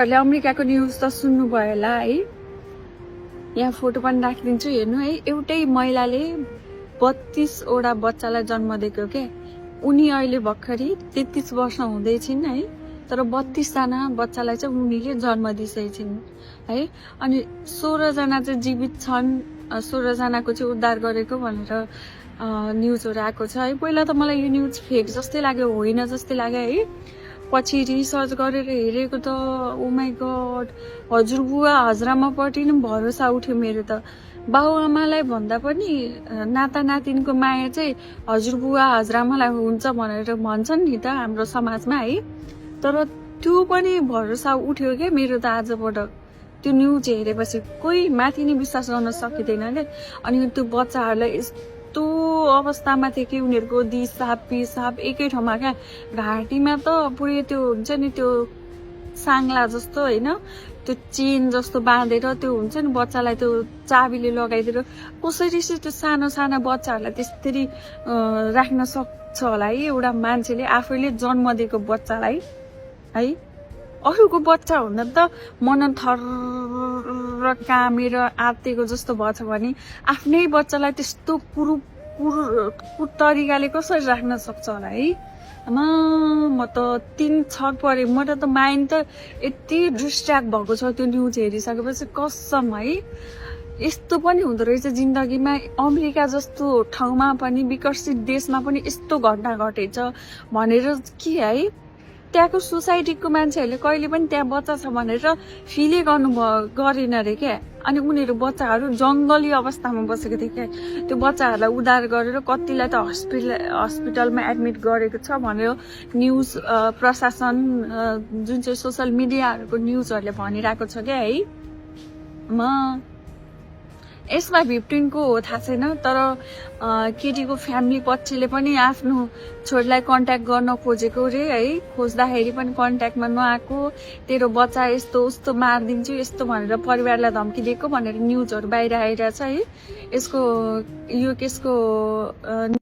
अमेरिकाको न्युज त सुन्नुभयो होला है। यहाँ फोटो पनि राखिदिन्छु हेर्नु है। एउटै महिलाले 32वटा बच्चालाई जन्म दिएको के। उनी अहिले भर्खरै 33 वर्ष हुँदै छिन् है, तर 32 जना बच्चालाई चाहिँ उनीले जन्म दिइसकेको छिन् है। अनि 16 जना चाहिँ जीवित छन्, 16 जनाको चाहिँ उद्धार गरेको भनेर न्युजहरू आएको छ है। पहिला त मलाई यो न्युज फेक जस्तै लाग्यो, होइन जस्तै लाग्यो है। पछि रिसर्च गरेर हेरेको त ओ माई गड, हजुरबुवा हजुरआमापट्टि नै भरोसा उठ्यो मेरो त। बाबुआमालाई भन्दा पनि नाता नातिनको माया चाहिँ हजुरबुवा हजुरआमालाई हुन्छ भनेर भन्छन् नि त हाम्रो समाजमा है। तर त्यो पनि भरोसा उठ्यो क्या मेरो त आजबाट त्यो न्युज हेरेपछि। कोही माथि नै विश्वास गर्न सकिँदैन क्या। अनि त्यो बच्चाहरूलाई यस्तो अवस्थामा थियो कि उनीहरूको दिसाब पिसाब एकै ठाउँमा क्या। घाँटीमा त पुरै त्यो हुन्छ नि, त्यो साङ्ला जस्तो होइन, त्यो चेन जस्तो बाँधेर त्यो हुन्छ नि, बच्चालाई त्यो चाबीले लगाइदिएर कसरी चाहिँ त्यो सानो साना बच्चाहरूलाई त्यसरी राख्न सक्छ होला है एउटा मान्छेले, आफैले जन्म दिएको बच्चालाई है। अरूको बच्चा हुँदा त मन थर कामेर आत्तेको जस्तो भएछ भने आफ्नै बच्चालाई त्यस्तो पुरु तरिकाले कसरी राख्न सक्छ होला है। म त 3 छक परे। म त माइन्ड त यति डिस्ट्र्याक्ट भएको छ त्यो न्युज हेरिसकेपछि, कसम है। यस्तो पनि हुँदो रहेछ जिन्दगीमा। अमेरिका जस्तो ठाउँमा पनि, विकसित देशमा पनि यस्तो घटना घटेछ भनेर के है। त्यहाँको सोसाइटीको मान्छेहरूले कहिले पनि त्यहाँ बच्चा छ भनेर फिलै गरेन अरे क्या। अनि उनीहरू बच्चाहरू जङ्गली अवस्थामा बसेको थियो क्या। त्यो बच्चाहरूलाई उद्धार गरेर कतिलाई त हस्पिटलमा एडमिट गरेको छ भनेर न्युज प्रशासन जुन चाहिँ सोसियल मिडियाहरूको न्युजहरूले भनिरहेको छ क्या है। यसमा भिक्टिमको हो थाहा छैन, तर केटीको फ्यामिली पक्षले पनि आफ्नो छोरीलाई कन्ट्याक्ट गर्न खोजेको रे है। खोज्दाखेरि पनि कन्ट्याक्टमा नआएको, तेरो बच्चा यस्तो उस्तो मारिदिन्छु यस्तो भनेर परिवारलाई धम्की दिएको भनेर न्युजहरू बाहिर आइरहेछ है। यो केसको